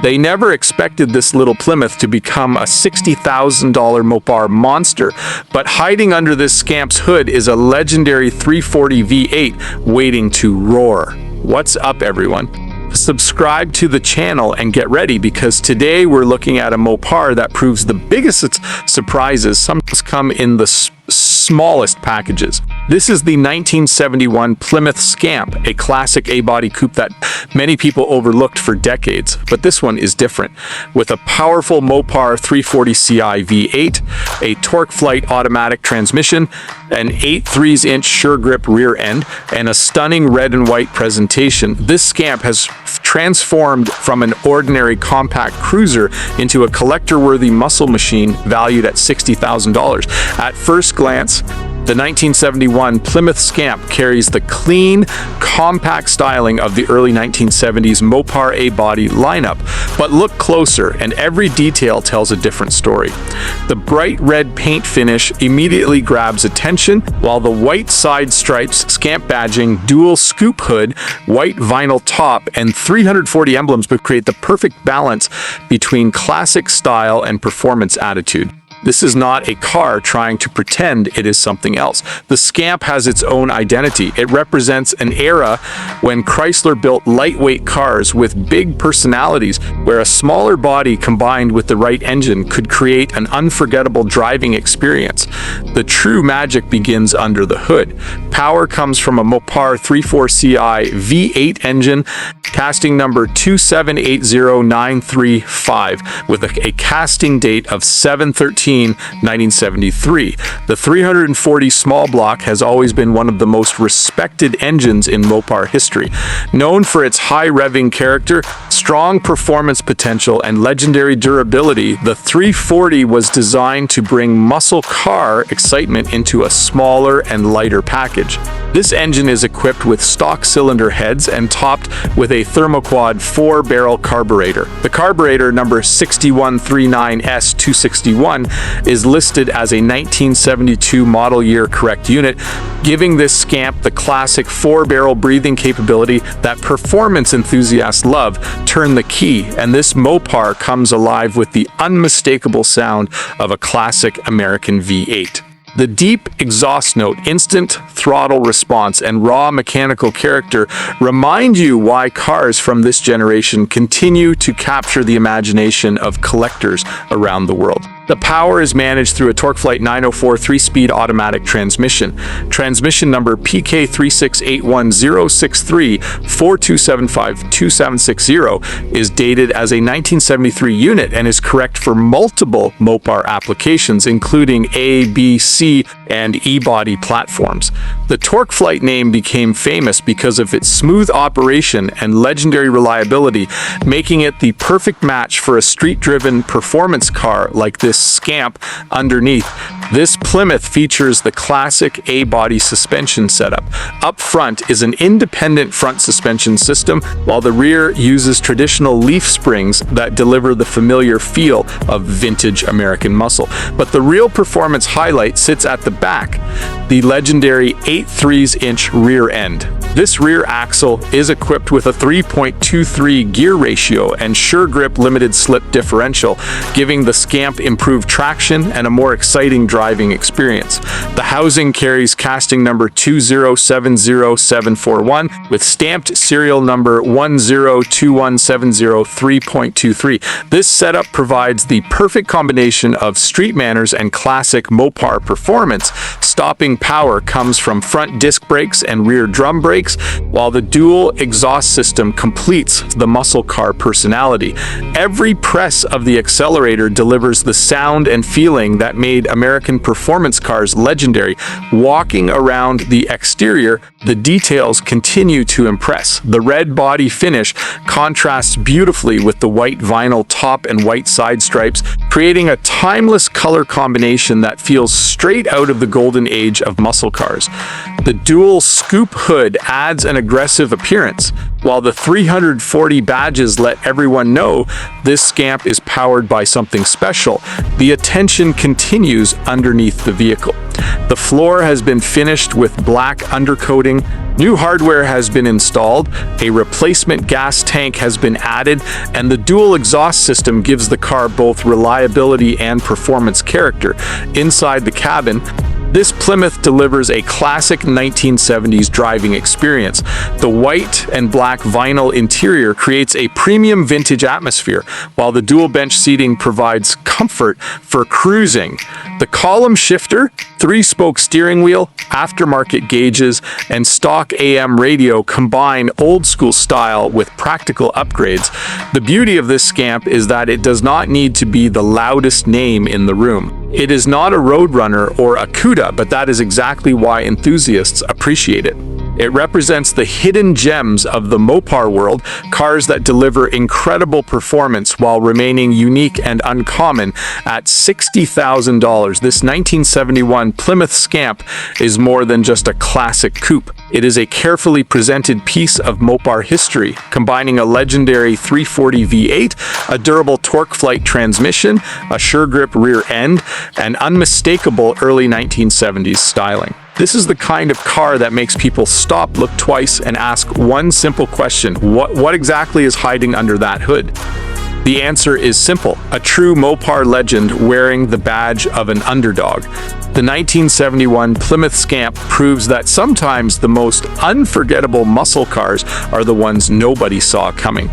They never expected this little Plymouth to become a $60,000 Mopar monster, but hiding under this Scamp's hood is a legendary 340 V8 waiting to roar. What's up, everyone? Subscribe to the channel and get ready, because today we're looking at a Mopar that proves the biggest surprises sometimes come in the smallest packages. This is the 1971 Plymouth Scamp, a classic A-body coupe that many people overlooked for decades, but this one is different. With a powerful Mopar 340 Ci V8, a TorqueFlite automatic transmission, an 8.3-inch sure grip rear end, and a stunning red and white presentation, this Scamp has transformed from an ordinary compact cruiser into a collector-worthy muscle machine valued at $60,000. At first glance, the 1971 Plymouth Scamp carries the clean, compact styling of the early 1970s Mopar A-body lineup, but look closer and every detail tells a different story. The bright red paint finish immediately grabs attention, while the white side stripes, Scamp badging, dual scoop hood, white vinyl top, and 340 emblems would create the perfect balance between classic style and performance attitude. This is not a car trying to pretend it is something else. The Scamp has its own identity. It represents an era when Chrysler built lightweight cars with big personalities, where a smaller body combined with the right engine could create an unforgettable driving experience. The true magic begins under the hood. Power comes from a Mopar 340 Ci V8 engine, casting number 2780935, with a casting date of 7/13/1973. The 340 small block has always been one of the most respected engines in Mopar history. Known for its high revving character, strong performance potential, and legendary durability, the 340 was designed to bring muscle car excitement into a smaller and lighter package. This engine is equipped with stock cylinder heads and topped with a ThermoQuad 4-barrel carburetor. The carburetor number 6139S261 is listed as a 1972 model year correct unit, giving this Scamp the classic 4-barrel breathing capability that performance enthusiasts love. Turn the key, and this Mopar comes alive with the unmistakable sound of a classic American V8. The deep exhaust note, instant throttle response, and raw mechanical character remind you why cars from this generation continue to capture the imagination of collectors around the world. The power is managed through a TorqueFlite 904 3-speed automatic transmission. Transmission number PK3681063-4275-2760 is dated as a 1973 unit and is correct for multiple Mopar applications, including A, B, C, and E-body platforms. The TorqueFlite name became famous because of its smooth operation and legendary reliability, making it the perfect match for a street-driven performance car like this Scamp underneath. This Plymouth features the classic A-body suspension setup. Up front is an independent front suspension system, while the rear uses traditional leaf springs that deliver the familiar feel of vintage American muscle. But the real performance highlight sits at the back, the legendary 8.3-inch rear end. This rear axle is equipped with a 3.23 gear ratio and sure grip limited slip differential, giving the Scamp improved traction and a more exciting driving experience. The housing carries casting number 2070741 with stamped serial number 102170-3.23. This setup provides the perfect combination of street manners and classic Mopar performance. Stopping power comes from front disc brakes and rear drum brakes, while the dual exhaust system completes the muscle car personality. Every press of the accelerator delivers the sound and feeling that made American performance cars legendary. Walking around the exterior, the details continue to impress. The red body finish contrasts beautifully with the white vinyl top and white side stripes, creating a timeless color combination that feels straight out of the golden age of muscle cars. The dual scoop hood adds an aggressive appearance, while the 340 badges let everyone know this Scamp is powered by something special. The attention continues underneath the vehicle. The floor has been finished with black undercoating, New hardware has been installed, a replacement gas tank has been added, and the dual exhaust system gives the car both reliability and performance character. Inside the cabin, this Plymouth delivers a classic 1970s driving experience. The white and black vinyl interior creates a premium vintage atmosphere, while the dual bench seating provides comfort for cruising. The column shifter, 3-spoke steering wheel, aftermarket gauges, and stock AM radio combine old-school style with practical upgrades. The beauty of this Scamp is that it does not need to be the loudest name in the room. It is not a Roadrunner or a Cuda, but that is exactly why enthusiasts appreciate it. It represents the hidden gems of the Mopar world, cars that deliver incredible performance while remaining unique and uncommon. At $60,000, this 1971 Plymouth Scamp is more than just a classic coupe. It is a carefully presented piece of Mopar history, combining a legendary 340 V8, a durable TorqueFlite transmission, a sure-grip rear end, and unmistakable early 1970s styling. This is the kind of car that makes people stop, look twice, and ask one simple question: what exactly is hiding under that hood? The answer is simple: a true Mopar legend wearing the badge of an underdog. The 1971 Plymouth Scamp proves that sometimes the most unforgettable muscle cars are the ones nobody saw coming.